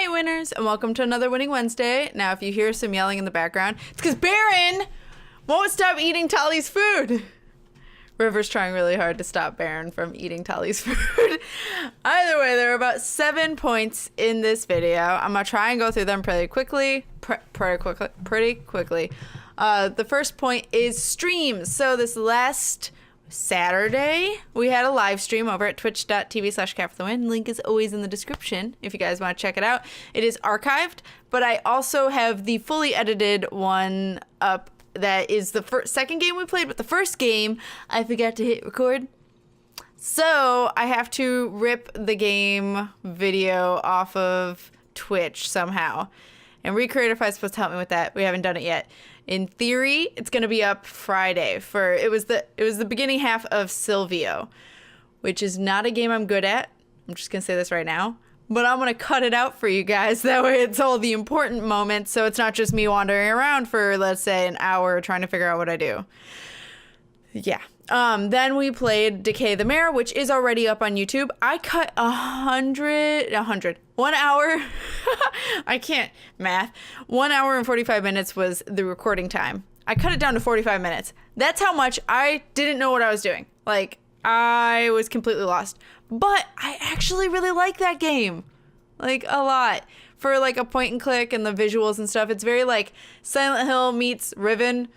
Hi, winners, and welcome to another Winning Wednesday. Now, if you hear some yelling in the background, it's because Baron won't stop eating Tali's food. River's trying really hard to stop Baron from eating Tali's food. Either way, there are about 7 points in this video. I'm going to try and go through them pretty quickly. Pretty quickly. The first point is streams. So this last Saturday, we had a live stream over at twitch.tv/KatFTWynn. Link is always in the description if you guys want to check it out. It is archived, but I also have the fully edited one up that is the second game we played, but the first game, I forgot to hit record. So I have to rip the game video off of Twitch somehow. And Recreatify is supposed to help me with that. We haven't done it yet. In theory, it's going to be up Friday for it was the beginning half of Silvio, which is not a game I'm good at. I'm just going to say this right now. But I'm going to cut it out for you guys. That way it's all the important moments, so it's not just me wandering around for, let's say, an hour trying to figure out what I do. Yeah. Then we played Decay the Mare, which is already up on YouTube. I cut 1 hour. I can't math. 1 hour and 45 minutes was the recording time. I cut it down to 45 minutes. That's how much I didn't know what I was doing. Like, I was completely lost. But I actually really like that game. Like, a lot. For, like, a point and click and the visuals and stuff. It's very, like, Silent Hill meets Riven.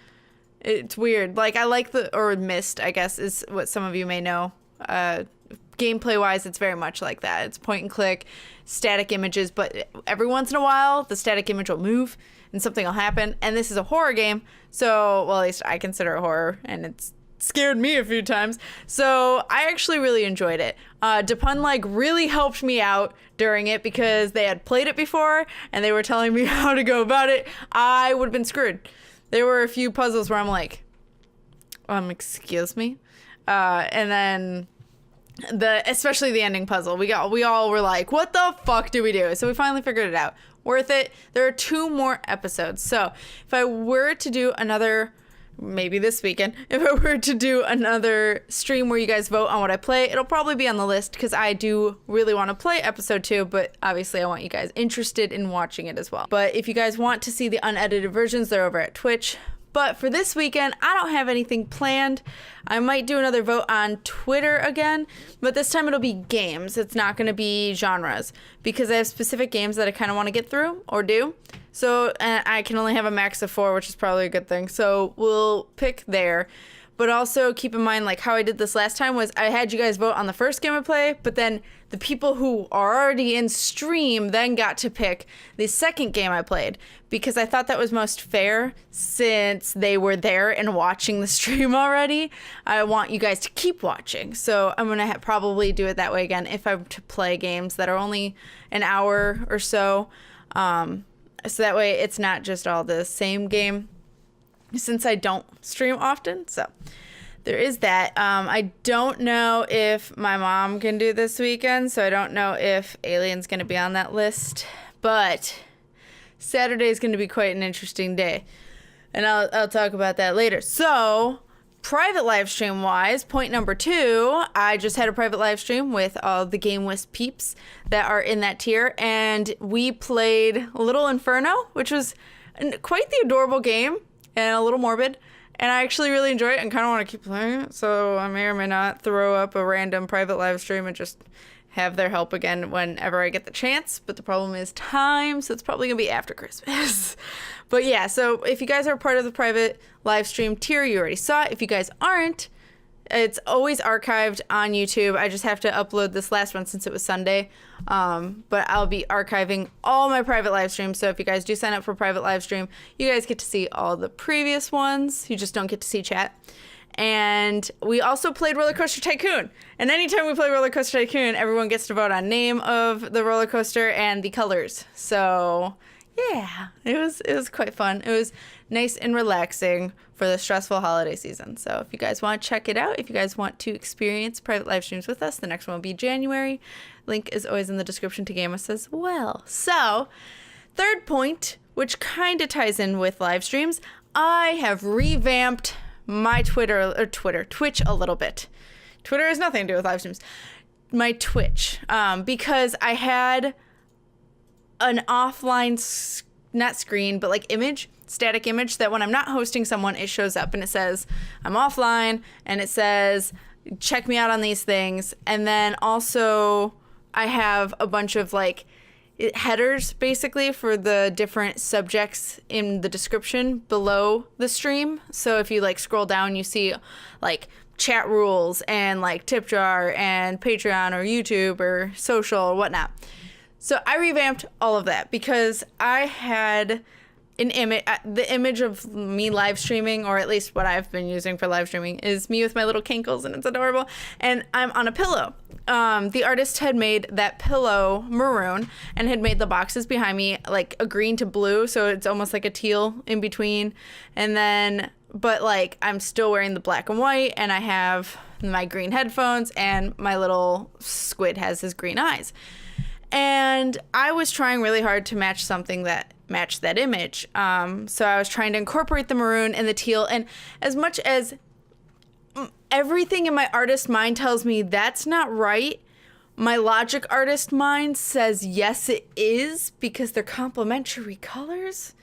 It's weird. Like, I like or Myst, I guess, is what some of you may know. Gameplay-wise, it's very much like that. It's point and click, static images, but every once in a while, the static image will move and something will happen. And this is a horror game, so, well, at least I consider it horror, and it's scared me a few times. So I actually really enjoyed it. Depun, like, really helped me out during it because they had played it before, and they were telling me how to go about it. I would have been screwed. There were a few puzzles where I'm like, excuse me? And then especially the ending puzzle, we all were like, what the fuck do we do? So we finally figured it out. Worth it. There are 2 more episodes. So if I were to do another, maybe this weekend, if I were to do another stream where you guys vote on what I play, it'll probably be on the list because I do really want to play episode 2, but obviously I want you guys interested in watching it as well. But if you guys want to see the unedited versions, they're over at Twitch. But for this weekend, I don't have anything planned. I might do another vote on Twitter again, but this time it'll be games. It's not going to be genres because I have specific games that I kind of want to get through or do. So I can only have a max of 4, which is probably a good thing. So we'll pick there. But also keep in mind, like how I did this last time was I had you guys vote on the first game I play, but then the people who are already in stream then got to pick the second game I played because I thought that was most fair since they were there and watching the stream already. I want you guys to keep watching. So I'm going to probably do it that way again if I'm to play games that are only an hour or so. So that way it's not just all the same game since I don't stream often. So there is that. I don't know if my mom can do this weekend, so I don't know if Alien's going to be on that list. But Saturday is going to be quite an interesting day. And I'll talk about that later. So private live stream wise, point number 2, I just had a private live stream with all the Game Wisp peeps that are in that tier. And we played Little Inferno, which was quite the adorable game. And a little morbid, and I actually really enjoy it and kind of want to keep playing it, so I may or may not throw up a random private live stream and just have their help again whenever I get the chance, but the problem is time, so it's probably going to be after Christmas. But yeah, so if you guys are part of the private live stream tier, you already saw it. If you guys aren't, it's always archived on YouTube. I just have to upload this last one since it was Sunday. But I'll be archiving all my private live streams. So if you guys do sign up for a private live stream, you guys get to see all the previous ones. You just don't get to see chat. And we also played Roller Coaster Tycoon. And anytime we play Roller Coaster Tycoon, everyone gets to vote on name of the roller coaster and the colors. So yeah, it was quite fun. It was nice and relaxing for the stressful holiday season. So if you guys want to check it out, if you guys want to experience private live streams with us, the next one will be January. Link is always in the description to Gamus as well. So, third point, which kind of ties in with live streams, I have revamped my Twitch a little bit. Twitter has nothing to do with live streams. My Twitch, because I had an offline, not screen, but like image, static image, that when I'm not hosting someone, it shows up and it says I'm offline, and it says check me out on these things. And then also I have a bunch of like headers basically for the different subjects in the description below the stream. So if you like scroll down, you see like chat rules and like tip jar and Patreon or YouTube or social or whatnot. So I revamped all of that because I had an image, the image of me live streaming, or at least what I've been using for live streaming, is me with my little kinkles, and it's adorable. And I'm on a pillow. The artist had made that pillow maroon and had made the boxes behind me like a green to blue, so it's almost like a teal in between. And then, but like I'm still wearing the black and white, and I have my green headphones, and my little squid has his green eyes. And I was trying really hard to match something that matched that image. So I was trying to incorporate the maroon and the teal. And as much as everything in my artist mind tells me that's not right, my logic artist mind says yes, it is, because they're complementary colors.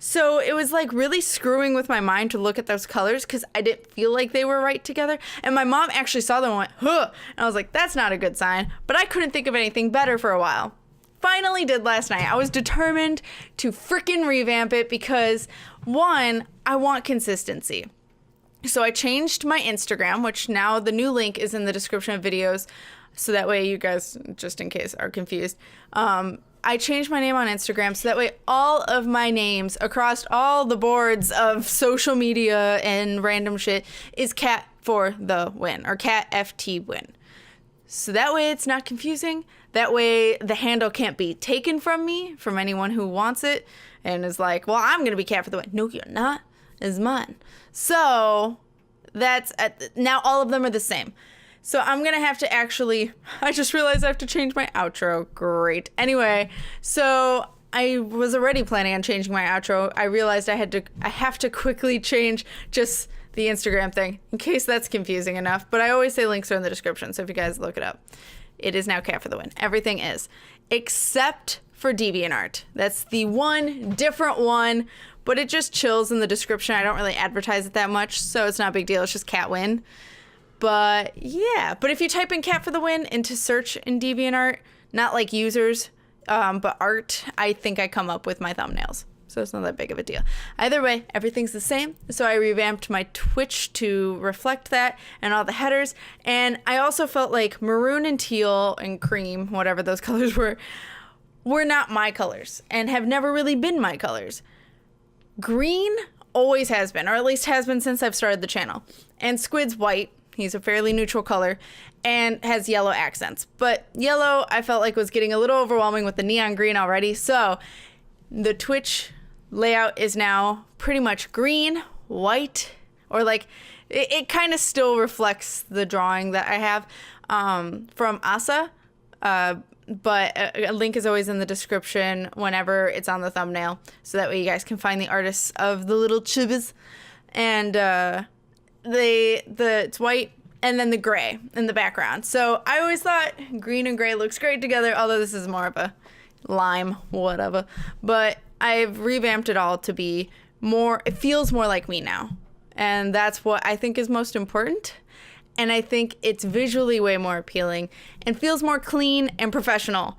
So it was like really screwing with my mind to look at those colors because I didn't feel like they were right together. And my mom actually saw them and went, huh. And I was like, that's not a good sign. But I couldn't think of anything better for a while. Finally did last night. I was determined to freaking revamp it because, one, I want consistency. So I changed my Instagram, which now the new link is in the description of videos. So that way you guys, just in case, are confused. I changed my name on Instagram so that way all of my names across all the boards of social media and random shit is KatFTWynn or KatFTWynn. So that way it's not confusing. That way the handle can't be taken from me, from anyone who wants it and is like, well, I'm going to be KatFTWynn. No, you're not. It's mine. So that's now all of them are the same. So I'm going to have to actually, I just realized I have to change my outro. Great. Anyway, so I was already planning on changing my outro. I realized I have to quickly change just the Instagram thing in case that's confusing enough. But I always say links are in the description. So if you guys look it up, it is now KatFTWynn. Everything is, except for DeviantArt. That's the one different one, but it just chills in the description. I don't really advertise it that much, so it's not a big deal. It's just KatWynn. But yeah, but if you type in KatFTWynn into search in DeviantArt, not like users, but art, I think I come up with my thumbnails. So it's not that big of a deal. Either way, everything's the same. So I revamped my Twitch to reflect that and all the headers. And I also felt like maroon and teal and cream, whatever those colors were not my colors and have never really been my colors. Green always has been, or at least has been since I've started the channel. And squid's white. He's a fairly neutral color and has yellow accents. But yellow, I felt like was getting a little overwhelming with the neon green already. So the Twitch layout is now pretty much green, white, or like it kind of still reflects the drawing that I have from Asa. But a link is always in the description whenever it's on the thumbnail. So that way you guys can find the artists of the little chibas. And it's white and then the gray in the background. So I always thought green and gray looks great together, although this is more of a lime, whatever. But I've revamped it all to be more, it feels more like me now. And that's what I think is most important. And I think it's visually way more appealing and feels more clean and professional.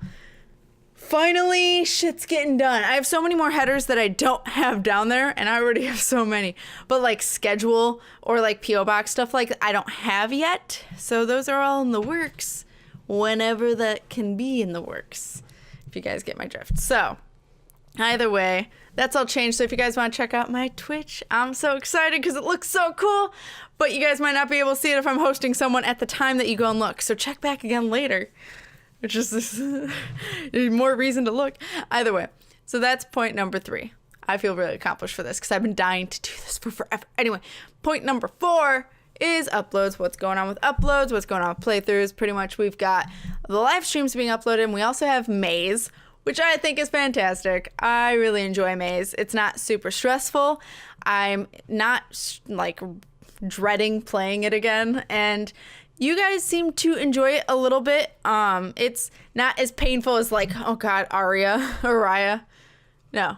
Finally, shit's getting done. I have so many more headers that I don't have down there, and I already have so many. But like schedule or like P.O. Box stuff like I don't have yet. So those are all in the works whenever that can be in the works, if you guys get my drift. So either way, that's all changed. So if you guys want to check out my Twitch, I'm so excited because it looks so cool. But you guys might not be able to see it if I'm hosting someone at the time that you go and look. So check back again later. Which is this more reason to look. Either way. So that's point number 3. I feel really accomplished for this because I've been dying to do this for forever. Anyway, point number 4 is uploads. What's going on with uploads? What's going on with playthroughs? Pretty much we've got the live streams being uploaded, and we also have Maze, which I think is fantastic. I really enjoy Maze. It's not super stressful. I'm not like dreading playing it again, and you guys seem to enjoy it a little bit. It's not as painful as like, oh God, Araya. No,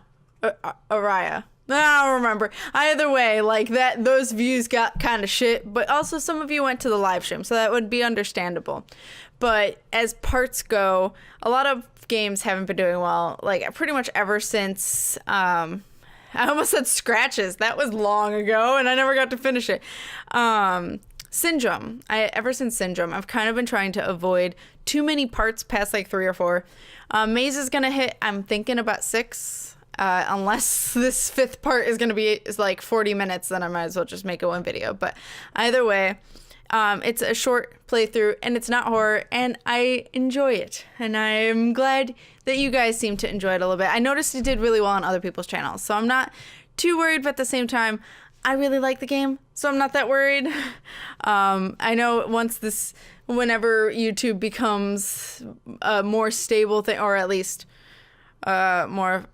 Araya. I don't remember. Either way, like those views got kind of shit, but also some of you went to the live stream, so that would be understandable. But as parts go, a lot of games haven't been doing well, like pretty much ever since, I almost said Scratches. That was long ago, and I never got to finish it. Syndrome. Ever since Syndrome, I've kind of been trying to avoid too many parts past like 3 or 4. Maze is gonna hit, I'm thinking about 6. Unless this 5th part is like 40 minutes, then I might as well just make it one video. But either way, it's a short playthrough and it's not horror, and I enjoy it. And I'm glad that you guys seem to enjoy it a little bit. I noticed it did really well on other people's channels, so I'm not too worried, but at the same time, I really like the game, so I'm not that worried. I know whenever YouTube becomes a more stable thing, or at least more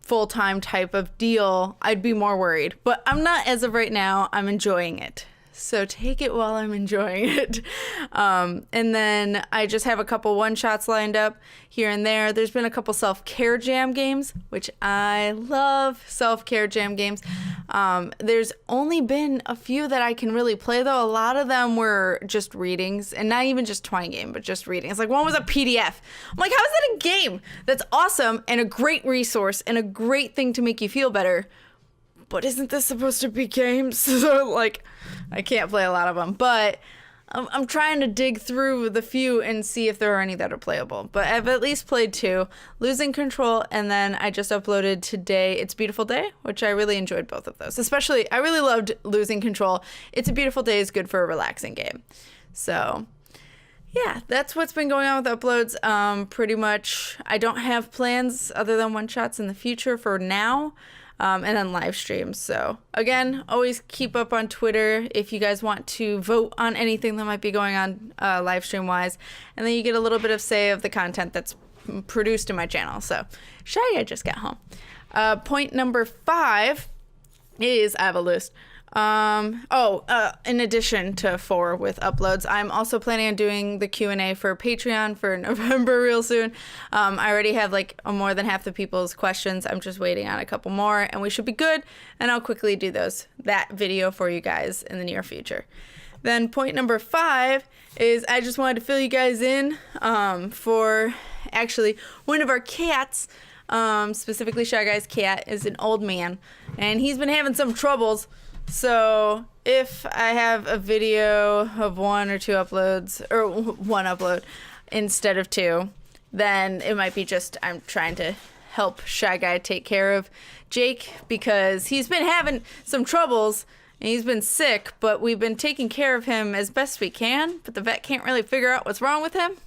full-time type of deal, I'd be more worried. But I'm not as of right now. I'm enjoying it. So take it while I'm enjoying it. And then I just have a couple one-shots lined up here and there. There's been a couple self-care jam games, which I love self-care jam games. There's only been a few that I can really play, though. A lot of them were just readings, and not even just Twine game, but just readings. Like one was a PDF. I'm like, how is that a game? That's awesome and a great resource and a great thing to make you feel better. But isn't this supposed to be games? So, like, I can't play a lot of them. But I'm trying to dig through the few and see if there are any that are playable. But I've at least played 2. Losing Control, and then I just uploaded today It's a Beautiful Day, which I really enjoyed both of those. Especially, I really loved Losing Control. It's a Beautiful Day is good for a relaxing game. So, yeah, that's what's been going on with uploads. Pretty much, I don't have plans other than one-shots in the future for now. And then live streams. So again, always keep up on Twitter if you guys want to vote on anything that might be going on live stream wise, and then you get a little bit of say of the content that's produced in my channel. So Shy Guy just got home. Point number 5 is I have a list. In addition to 4 with uploads, I'm also planning on doing the Q&A for Patreon for November real soon. I already have like more than half the people's questions. I'm just waiting on a couple more and we should be good. And I'll quickly do that video for you guys in the near future. Then point number 5 is I just wanted to fill you guys in, for actually one of our cats, specifically Shy Guy's cat is an old man and he's been having some troubles. So if I have a video of 1 or 2 uploads, or 1 upload instead of 2, then it might be just I'm trying to help Shy Guy take care of Jake, because he's been having some troubles and he's been sick, but we've been taking care of him as best we can, but the vet can't really figure out what's wrong with him.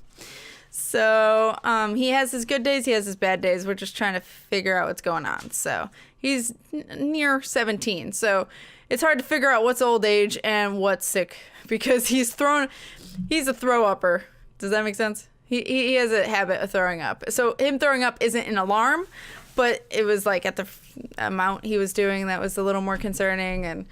So he has his good days, he has his bad days. We're just trying to figure out what's going on. So he's near 17, so it's hard to figure out what's old age and what's sick, because he's a throw-upper. Does that make sense? He has a habit of throwing up. So him throwing up isn't an alarm, but it was like at the amount he was doing that was a little more concerning. And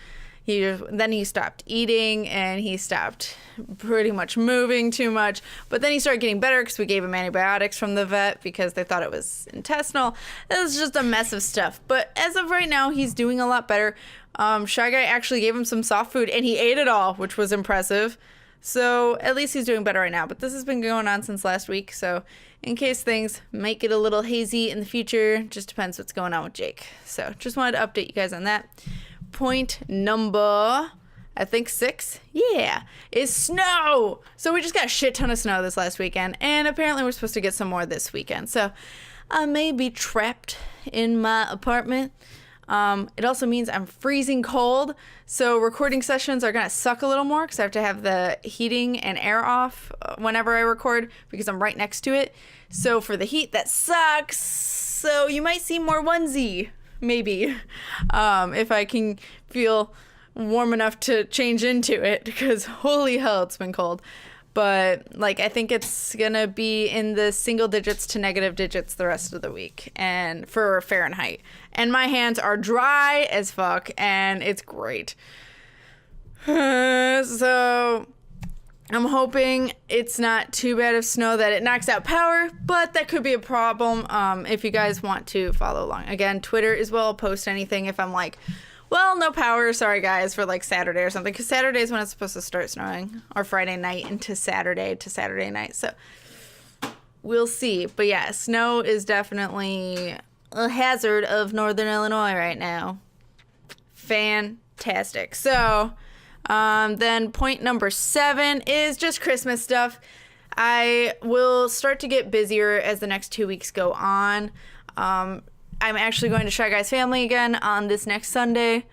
then he stopped eating and he stopped pretty much moving too much. But then he started getting better because we gave him antibiotics from the vet because they thought it was intestinal. It was just a mess of stuff. But as of right now, he's doing a lot better. Shy Guy actually gave him some soft food and he ate it all, which was impressive. So at least he's doing better right now. But this has been going on since last week. So in case things might get a little hazy in the future, just depends what's going on with Jake. So just wanted to update you guys on that. Point number, I think 6, is snow. So we just got a shit ton of snow this last weekend, and apparently we're supposed to get some more this weekend. So I may be trapped in my apartment. It also means I'm freezing cold, so recording sessions are gonna suck a little more because I have to have the heating and air off whenever I record because I'm right next to it. So for the heat, that sucks. So you might see more onesie. Maybe, if I can feel warm enough to change into it, because holy hell, it's been cold. But like, I think it's gonna be in the single digits to negative digits the rest of the week, and for Fahrenheit. And my hands are dry as fuck, and it's great. So I'm hoping it's not too bad of snow that it knocks out power, but that could be a problem if you guys want to follow along. Again, Twitter as well. I'll post anything if I'm like, well, no power, sorry guys, for like Saturday or something, because Saturday is when it's supposed to start snowing, or Friday night into Saturday night, so we'll see. But yeah, snow is definitely a hazard of Northern Illinois right now. Fantastic. So then point number 7 is just Christmas stuff. I will start to get busier as the next 2 weeks go on. I'm actually going to Shy Guy's Family again on this next Sunday.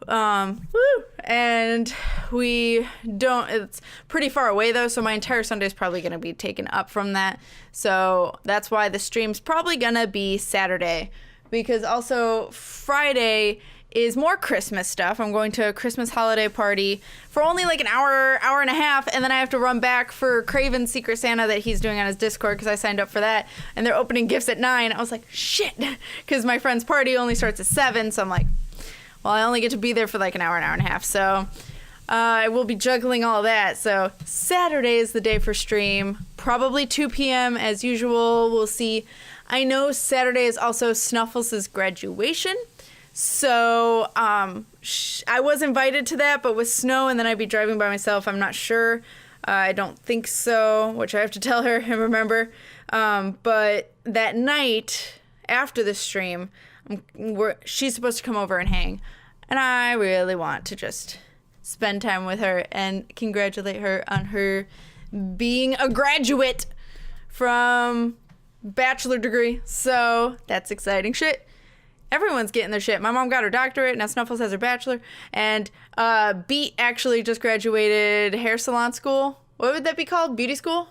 And it's pretty far away though, so my entire Sunday is probably going to be taken up from that. So that's why the stream's probably going to be Saturday, because also Friday is more Christmas stuff. I'm going to a Christmas holiday party for only like an hour and a half, and then I have to run back for Craven's Secret Santa that he's doing on his Discord, because I signed up for that, and they're opening gifts at 9. I was like, shit, because my friend's party only starts at 7, so I'm like, well, I only get to be there for like an hour and a half, so I will be juggling all that. So Saturday is the day for stream, probably 2 p.m. as usual. We'll see. I know Saturday is also Snuffles' graduation. So I was invited to that, but with snow and then I'd be driving by myself, I'm not sure. I don't think so, which I have to tell her and remember. But that night after the stream, she's supposed to come over and hang. And I really want to just spend time with her and congratulate her on her being a graduate from bachelor degree. So that's exciting shit. Everyone's getting their shit. My mom got her doctorate, now Snuffles has her bachelor, and Beat actually just graduated hair salon school. What would that be called? Beauty school?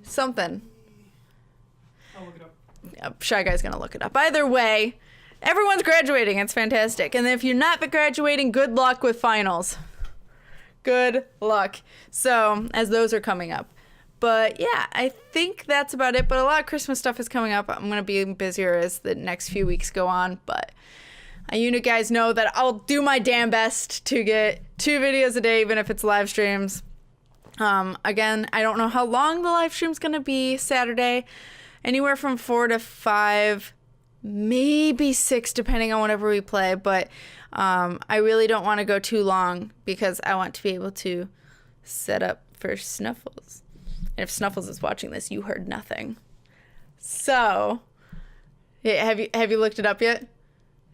Something. I'll look it up. Shy Guy's gonna look it up. Either way, everyone's graduating. It's fantastic. And if you're not graduating, good luck with finals. Good luck. So, as those are coming up. But yeah, I think that's about it. But a lot of Christmas stuff is coming up. I'm going to be busier as the next few weeks go on. But you guys know that I'll do my damn best to get 2 videos a day, even if it's live streams. Again, I don't know how long the live stream's going to be Saturday. Anywhere from 4 to 5, maybe 6, depending on whatever we play. But I really don't want to go too long because I want to be able to set up for Snuffles. And if Snuffles is watching this, you heard nothing. So, yeah, have you looked it up yet?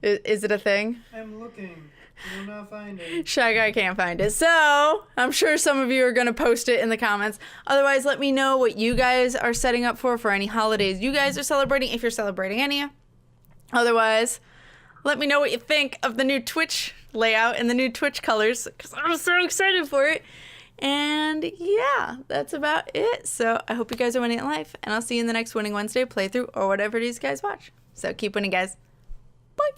Is it a thing? I'm looking. I will not find it. Shy Guy can't find it. So, I'm sure some of you are going to post it in the comments. Otherwise, let me know what you guys are setting up for any holidays you guys are celebrating, if you're celebrating any. Otherwise, let me know what you think of the new Twitch layout and the new Twitch colors, because I'm so excited for it. And yeah, that's about it. So I hope you guys are winning at life, and I'll see you in the next Winning Wednesday playthrough or whatever it is you guys watch. So keep winning, guys. Bye.